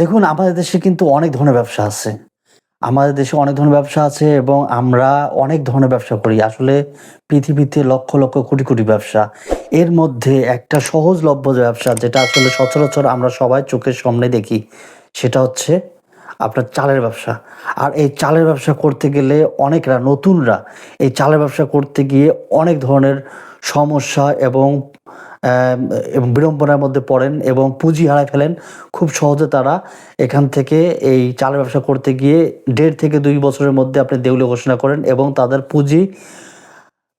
দেখুন, আমাদের দেশে কিন্তু অনেক ধরনের ব্যবসা আছে। আমাদের দেশে অনেক ধরনের ব্যবসা আছে এবং আমরা অনেক ধরনের ব্যবসা করি। আসলে পৃথিবীতে লক্ষ, লক্ষ কোটি, কোটি ব্যবসা। এর মধ্যে একটা সহজলভ্য ব্যবসা যেটা আসলে সচরাচর আমরা সবাই চোখের সামনে দেখি, সেটা হচ্ছে আপনার চালের ব্যবসা। আর এই চালের ব্যবসা করতে গেলে অনেকরা নতুনরা এই চালের ব্যবসা করতে গিয়ে অনেক ধরনের সমস্যা অ্যাম এবং বিড়ম্বনার মধ্যে পড়েন এবং পুঁজি হারায় ফেলেন। খুব সহজে তারা এখান থেকে এই চালের ব্যবসা করতে গিয়ে ১.৫ থেকে ২ বছরের মধ্যে আপনি দেউলিয়া ঘোষণা করেন এবং তাদের পুঁজি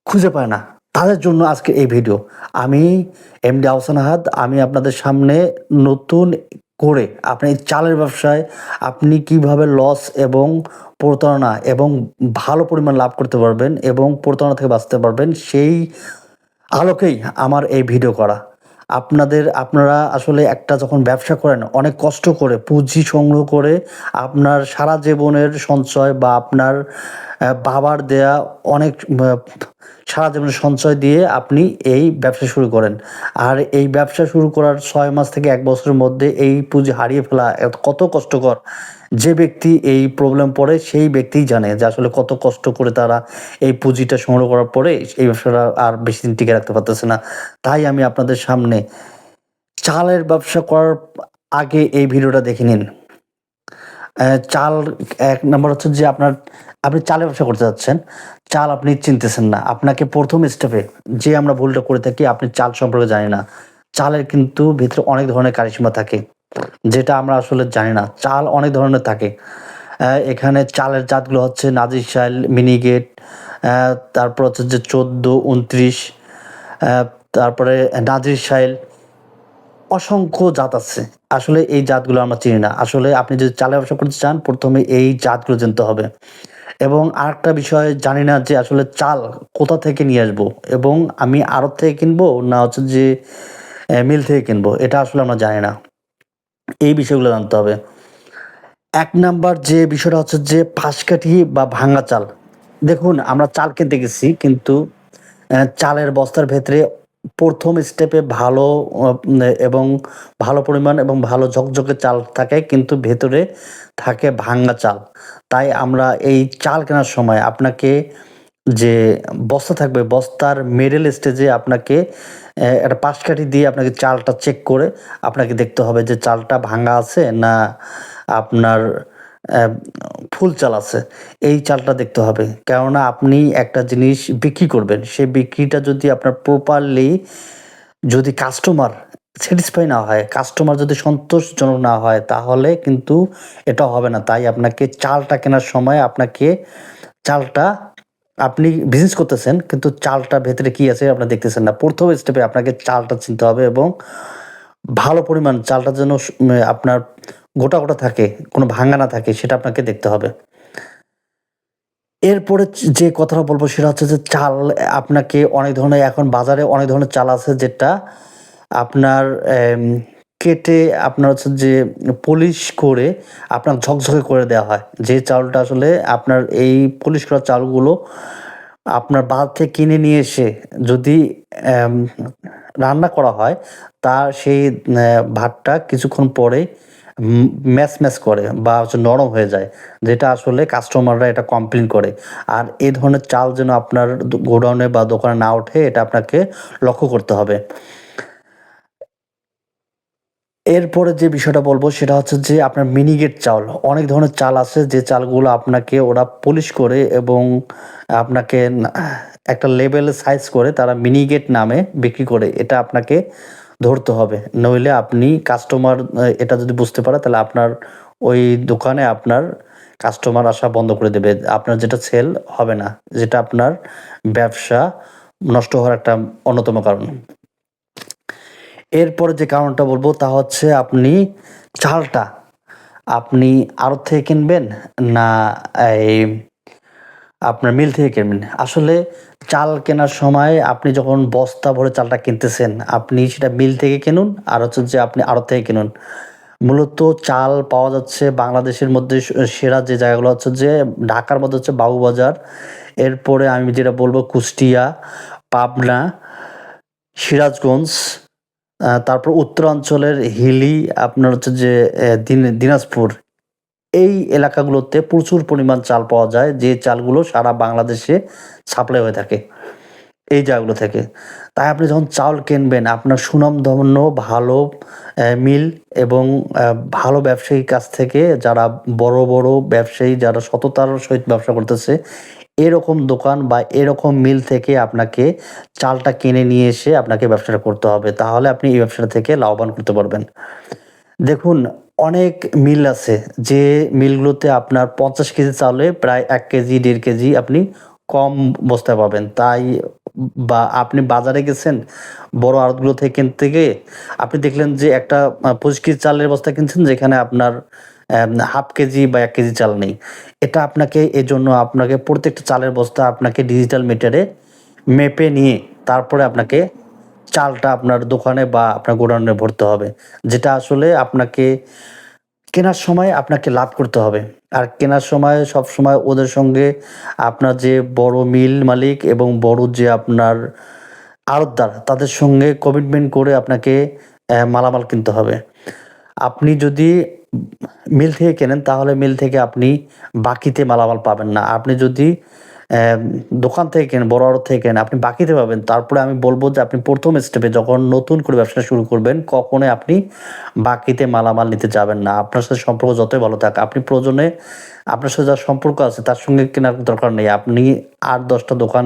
খুঁজে পায় না। তাদের জন্য আজকে এই ভিডিও। আমি এমডি আহসান আহাদ। আমি আপনাদের সামনে নতুন করে আপনি এই চালের ব্যবসায় আপনি কিভাবে লস এবং প্রতারণা এবং ভালো পরিমাণ লাভ করতে পারবেন এবং প্রতারণা থেকে বাঁচতে পারবেন, সেই আলোকেই আমার এই ভিডিও করা। আপনারা আসলে একটা যখন ব্যবসা করেন অনেক কষ্ট করে পুঁজি সংগ্রহ করে আপনার সারা জীবনের সঞ্চয় বা আপনার বাবার দেয়া অনেক সারা জীবনের সঞ্চয় দিয়ে আপনি এই ব্যবসা শুরু করেন। আর এই ব্যবসা শুরু করার ৬ মাস থেকে ১ বছরের মধ্যে এই পুঁজি হারিয়ে ফেলা কত কষ্টকর। যে ব্যক্তি এই প্রবলেম পড়ে সেই ব্যক্তিই জানে যে আসলে কত কষ্ট করে তারা এই পুঁজিটা সংগ্রহ করার পরে এই ব্যবসাটা আর বেশিদিন টিকে রাখতে পারতেছে না। তাই আমি আপনাদের সামনে চালের ব্যবসা করার আগে এই ভিডিওটা দেখে নিন। চাল ১ নাম্বার হচ্ছে যে আপনি চালের ব্যবসা করতে যাচ্ছেন। চাল আপনি চিনতেছেন না। আপনাকে ১ম স্টেপে যে আমরা ভুলটা করে থাকি, আপনি চাল সম্পর্কে জানি না। চালের কিন্তু ভিতরে অনেক ধরনের কারিশমা থাকে, যেটা আমরা আসলে জানি না। চাল অনেক ধরনের থাকে। এখানে চালের জাতগুলো হচ্ছে নাজির শাইল, মিনিকেট, তারপর হচ্ছে যে ১৪, ২৯, অ্যা তারপরে নাজির শাইল। অসংখ্য জাত আছে। আসলে এই জাতগুলো আমরা চিনি না। আসলে আপনি যদি চালের ব্যবসা করতে চান, ১ম এ এই জাতগুলো জানতে হবে। এবং আরেকটা বিষয় জানি না যে আসলে চাল কোথা থেকে নিয়ে আসবো এবং আমি আড়ত থেকে কিনবো না হচ্ছে যে মিল থেকে কিনবো, এটা আসলে আমরা জানি না। এই বিষয়গুলো জানতে হবে। ১ নাম্বার যে বিষয়টা হচ্ছে যে পাঁচকাঠি বা ভাঙা চাল। দেখুন, আমরা চাল কিনতে গেছি কিন্তু চালের বস্তার ভেতরে ১ম স্টেপে ভালো এবং ভালো পরিমাণ এবং ভালো ঝকঝকে চাল থাকে কিন্তু ভেতরে থাকে ভাঙা চাল। তাই আমরা এই চাল কেনার সময় আপনাকে যে বস্তা থাকবে, বস্তার মিডল স্টেজে আপনাকে একটা পাশকাঠি দিয়ে আপনাকে চালটা চেক করে আপনাকে দেখতে হবে যে চালটা ভাঙা আছে না আপনার অ্যা ফুল চাল আছে। এই চালটা দেখতে হবে। কেননা আপনি একটা জিনিস বিক্রি করবেন, সেই বিক্রিটা যদি আপনার প্রপারলি যদি কাস্টমার স্যাটিসফাই না হয়, কাস্টমার যদি সন্তোষজনক না হয়, তাহলে কিন্তু এটা হবে না। তাই আপনাকে চালটা কেনার সময় আপনাকে চালটা আপনি বিজনেস করতেছেন কিন্তু চালটার ভেতরে কি আছে আপনি দেখতেছেন না। ১ম স্টেপে আপনাকে চালটা চিনতে হবে এবং ভালো পরিমাণ চালটা যেন আপনার গোটা, গোটা থাকে, কোনো ভাঙা না থাকে সেটা আপনাকে দেখতে হবে। এরপরে যে কথাটা বলব সেটা হচ্ছে যে চাল আপনাকে অনেক ধরনের এখন বাজারে অনেক ধরনের চাল আছে যেটা আপনার কেটে আপনার হচ্ছে যে পলিশ করে আপনার ঝকঝকে করে দেওয়া হয়। যে চাউলটা আসলে আপনার এই পলিশ করা চালগুলো আপনার বাজার থেকে কিনে নিয়ে এসে যদি অ্যাম রান্না করা হয়, তার সেই ভাতটা কিছুক্ষণ পরে ম্যাচ করে বা হচ্ছে নরম হয়ে যায়। যেটা আসলে কাস্টমাররা এটা কমপ্লেইন করে। আর এ ধরনের চাল যেন আপনার গোডাউনে বা দোকানে না ওঠে এটা আপনাকে লক্ষ্য করতে হবে। এরপরে যে বিষয়টা বলবো সেটা হচ্ছে যে আপনার মিনিকেট চাউল। অনেক ধরনের চাল আছে যে চালগুলো আপনাকে ওরা পলিশ করে এবং আপনাকে একটা লেবেলে সাইজ করে তারা মিনিকেট নামে বিক্রি করে। এটা আপনাকে ধরতে হবে। নইলে আপনি কাস্টমার এটা যদি বুঝতে পারে তাহলে আপনার ওই দোকানে আপনার কাস্টমার আসা বন্ধ করে দেবে। আপনার যেটা সেল হবে না। যেটা আপনার ব্যবসা নষ্ট হওয়ার একটা অন্যতম কারণ। এরপরে যে কারণটা বলব তা হচ্ছে চালটা আপনি আড়ত থেকে কিনবেন না এই আপনার মিল থেকে কিনবেন। আসলে চাল কেনার সময় আপনি যখন বস্তা ভরে চালটা কিনতেছেন, আপনি সেটা মিল থেকে কিনুন আর হচ্ছে যে আপনি আড়ত থেকে কিনুন। মূলত চাল পাওয়া যাচ্ছে বাংলাদেশের মধ্যে সেরা যে জায়গাগুলো হচ্ছে যে ঢাকার মধ্যে হচ্ছে বাবুবাজার। এরপরে আমি যেটা বলব কুষ্টিয়া, পাবনা, সিরাজগঞ্জ, তারপর উত্তরাঞ্চলের হিলি আপনার হচ্ছে যে দিনাজপুর এই এলাকাগুলোতে প্রচুর পরিমাণ চাল পাওয়া যায়, যে চালগুলো সারা বাংলাদেশে সাপ্লাই হয়ে থাকে এই জায়গাগুলো থেকে। তাই আপনি যখন চাউল কিনবেন আপনার সুনামধন্য ভালো মিল এবং অ্যা ভালো ব্যবসায়ীর কাছ থেকে যারা বড়, বড় ব্যবসায়ী যারা সততার সহিত ব্যবসা করতেছে, এরকম দোকান বা এরকম মিল থেকে আপনাকে চালটা কিনে নিয়ে এসে আপনাকে ব্যবসাটা করতে হবে। তাহলে আপনি এই ব্যবসাটা থেকে লাভবান করতে পারবেন। দেখুন, অনেক মিল আছে যে মিলগুলোতে আপনার ৫০ কেজি চালে প্রায় ১ কেজি ১.৫ কেজি আপনি কম বস্তায় পাবেন। তাই বা আপনি বাজারে গেছেন বড় আড়তগুলো থেকে কিনতে গিয়ে আপনি দেখলেন যে একটা ২৫ কেজি চালের বস্তা কিনছেন যেখানে আপনার ১/২ কেজি বা ১ কেজি চাল নেই। এটা আপনাকে এজন্য আপনাকে প্রত্যেকটা চালের বস্তা আপনাকে ডিজিটাল মিটারে মেপে নিয়ে তারপরে আপনাকে চালটা আপনার দোকানে বা আপনার গোডাউনে ভরতে হবে। যেটা আসলে আপনাকে কেনার সময় আপনাকে লাভ করতে হবে। আর কেনার সময় সবসময় ওদের সঙ্গে আপনার যে বড় মিল মালিক এবং বড় যে আপনার আড়তদার তাদের সঙ্গে কমিটমেন্ট করে আপনাকে মালামাল কিনতে হবে। আপনি যদি মিল থেকে কেনেন তাহলে মিল থেকে আপনি বাকিতে মালামাল পাবেন না। আপনি যদি অ্যা দোকান থেকে কেনেন, বড় আড়ত থেকে কেনেন, আপনি বাকিতে পাবেন। তারপরে আমি বলব যে আপনি ১ম স্টেপে যখন নতুন করে ব্যবসা শুরু করবেন, কখনোই আপনি বাকিতে মালামাল নিতে যাবেন না। আপনার সাথে সম্পর্ক যতই ভালো থাক, আপনি প্রয়োজনে আপনার সাথে যার সম্পর্ক আছে তার সঙ্গে কেনার দরকার নেই। আপনি ৮-১০ টা দোকান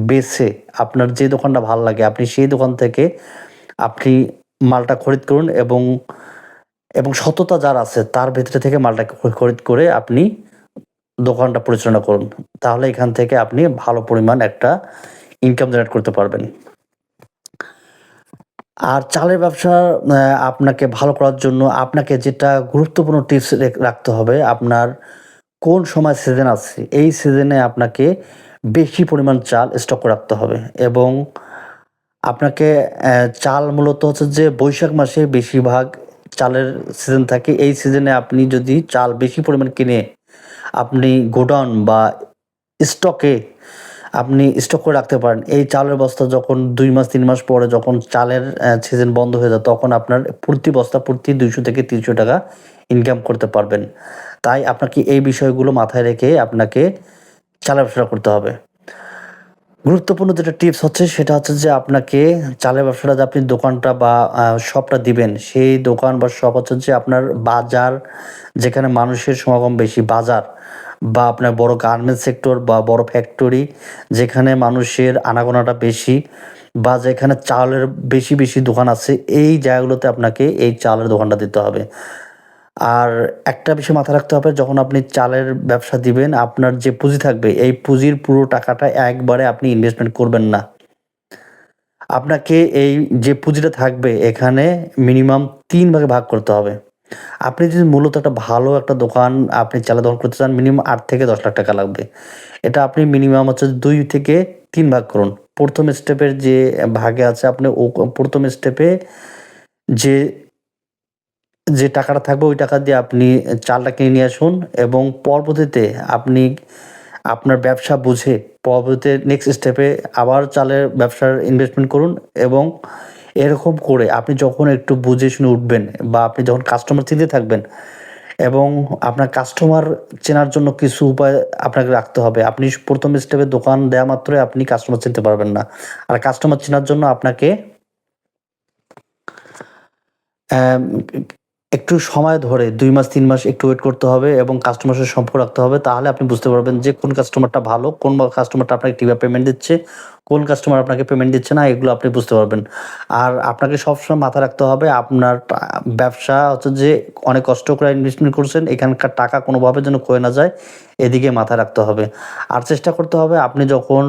বেছে আপনার যে দোকানটা ভাল লাগে আপনি সেই দোকান থেকে আপনি মালটা খরিদ করুন এবং সততা যার আছে তার ভেতরে থেকে মালটা খরিদ করে আপনি দোকানটা পরিচালনা করুন। তাহলে এখান থেকে আপনি ভালো পরিমাণ একটা ইনকাম জেনারেট করতে পারবেন। আর চালের ব্যবসা আপনাকে ভালো করার জন্য আপনাকে যেটা গুরুত্বপূর্ণ টিপস রাখতে হবে, আপনার কোন সময় সিজন আছে, এই সিজনে আপনাকে বেশি পরিমাণ চাল স্টক করে রাখতে হবে এবং আপনাকে চাল মূলত হচ্ছে যে বৈশাখ মাসে বেশিরভাগ চালের সিজন থাকে। এই সিজনে আপনি যদি চাল বেশি পরিমাণ কিনে আপনি গোডাউন বা স্টকে আপনি স্টক করে রাখতে পারেন। এই চালের বস্তা যখন ২ মাস ৩ মাস পরে যখন চালের সিজন বন্ধ হয়ে যায় তখন আপনার প্রতি বস্তা প্রতি ৳২০০-৩০০ ইনকাম করতে পারবেন। তাই আপনাকে এই বিষয়গুলো মাথায় রেখে আপনাকে চালের ব্যবসা করতে হবে। গুরুত্বপূর্ণ যেটা টিপস হচ্ছে সেটা হচ্ছে যে আপনাকে চালের ব্যবসাটা যে আপনি দোকানটা বা শপটা দিবেন, সেই দোকান বা শপ হচ্ছে যে আপনার বাজার যেখানে মানুষের সমাগম বেশি বাজার বা আপনার বড় গার্মেন্টস সেক্টর বা বড় ফ্যাক্টরি যেখানে মানুষের আনাগোনাটা বেশি বা যেখানে চালের বেশি দোকান আছে, এই জায়গাগুলোতে আপনাকে এই চালের দোকানটা দিতে হবে। আর একটা বিষয় মাথায় রাখতে হবে যখন আপনি চালের ব্যবসা দিবেন, আপনার যে পুঁজি থাকবে এই পুঁজির পুরো টাকাটা একবারে আপনি ইনভেস্টমেন্ট করবেন না। আপনাকে এই যে পুঁজিটা থাকবে এখানে মিনিমাম ৩ ভাগে ভাগ করতে হবে। আপনি যদি মূলত একটা ভালো একটা দোকান আপনি চালের দোকান করতে চান মিনিমাম ৮ থেকে ১০ লাখ টাকা লাগবে। এটা আপনি মিনিমাম হচ্ছে ২ থেকে ৩ ভাগ করুন। ১ম স্টেপের যে ভাগে আছে আপনি ১ম স্টেপে যে যে টাকাটা থাকবে ওই টাকা দিয়ে আপনি চালটা কিনে নিয়ে আসুন এবং পরবর্তীতে আপনি আপনার ব্যবসা বুঝে পরবর্তীতে নেক্সট স্টেপে আবার চালের ব্যবসার ইনভেস্টমেন্ট করুন এবং এরকম করে আপনি যখন একটু বুঝে শুনে উঠবেন বা আপনি যখন কাস্টমার চিনতে থাকবেন এবং আপনার কাস্টমার চেনার জন্য কিছু উপায় আপনাকে রাখতে হবে। আপনি ১ম স্টেপে দোকান দেয়া মাত্রই আপনি কাস্টমার চিনতে পারবেন না। আর কাস্টমার চেনার জন্য আপনাকে অ্যাম একটু সময় ধরে ২ মাস ৩ মাস একটু ওয়েট করতে হবে এবং কাস্টমারের সাথে সম্পর্ক রাখতে হবে। তাহলে আপনি বুঝতে পারবেন যে কোন কাস্টমারটা ভালো, কোন কাস্টমারটা আপনাকে ঠিকভাবে পেমেন্ট দিচ্ছে, কোন কাস্টমার আপনাকে পেমেন্ট দিচ্ছে না এগুলো আপনি বুঝতে পারবেন। আর আপনাকে সবসময় মাথায় রাখতে হবে আপনার ব্যবসা হচ্ছে যে অনেক কষ্ট করে ইনভেস্টমেন্ট করছেন, এখানকার টাকা কোনোভাবে যেন ক্ষয়ে না যায় এদিকে মাথায় রাখতে হবে। আর চেষ্টা করতে হবে আপনি যখন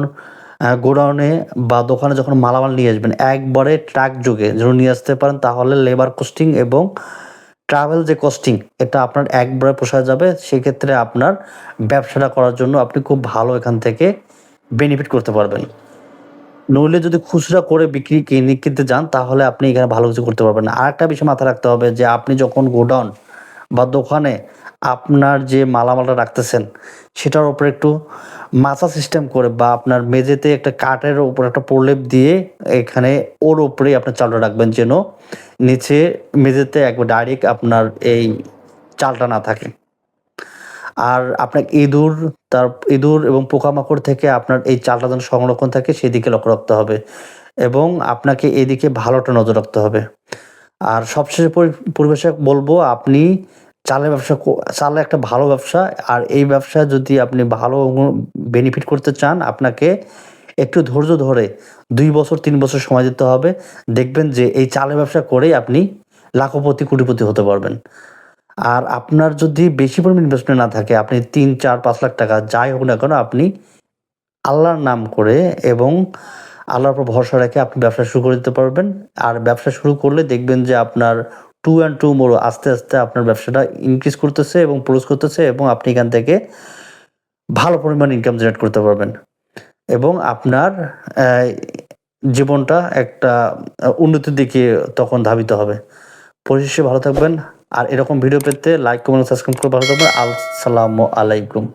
গোডাউনে বা দোকানে যখন মালামাল নিয়ে আসবেন একবারে ট্রাক যোগে যেন নিয়ে আসতে পারেন তাহলে লেবার কস্টিং এবং ট্রাভেল যে কস্টিং এটা আপনার একবারে পোষায় যাবে। সেক্ষেত্রে আপনার ব্যবসাটা করার জন্য আপনি খুব ভালো এখান থেকে বেনিফিট করতে পারবেন। নইলে যদি খুচরা করে কিনতে যান তাহলে আপনি এখানে ভালো কিছু করতে পারবেন না। আরেকটা বিষয় মাথায় রাখতে হবে যে আপনি যখন গোডাউন বা দোকানে আপনার যে মালামালটা রাখতেছেন সেটার উপরে একটু মাচা সিস্টেম করে বা আপনার মেঝেতে একটা কাঠের উপর একটা প্রলেপ দিয়ে এখানে ওর উপরেই আপনার চালটা রাখবেন, যেন নিচে মেঝেতে একবার ডাইরেক্ট আপনার এই চালটা না থাকে। আর আপনার ইঁদুর এবং পোকামাকড় থেকে আপনার এই চালটা যেন সংরক্ষণ থাকে সেদিকে লক্ষ্য রাখতে হবে এবং আপনাকে এদিকে ভালোটা নজর রাখতে হবে। আর সবশেষে পরিবেশক বলবো, আপনি চালের একটা ভালো ব্যবসা। আর এই ব্যবসায় যদি আপনি ভালো বেনিফিট করতে চান, আপনাকে একটু ধৈর্য ধরে ২ বছর ৩ বছর সময় দিতে হবে। দেখবেন যে এই চালের ব্যবসা করেই আপনি লাখপতি, কোটিপতি হতে পারবেন। আর আপনার যদি বেশি পরিমাণ ইনভেস্টমেন্ট না থাকে, আপনি ৩, ৪, ৫ লাখ টাকা যাই হোক না কেন, আপনি আল্লাহর নাম করে এবং আল্লাহর উপর ভরসা রেখে আপনি ব্যবসা শুরু করে দিতে পারবেন। আর ব্যবসা শুরু করলে দেখবেন যে আপনার 2 and 2 more আস্তে, আস্তে আপনার ব্যবসাটা ইনক্রিজ করতেছে এবং প্রোগ্রেস করতেছে এবং আপনি এখান থেকে ভালো পরিমাণ ইনকাম জেনারেট করতে পারবেন এবং আপনার অ্যা জীবনটা একটা উন্নতির দিকে তখন ধাবিত হবে। পরিশেষে ভালো থাকবেন। আর এরকম ভিডিও পেতে লাইক, কমেন্ট, সাবস্ক্রাইব করে ভালো থাকবেন। আসসালামু আলাইকুম।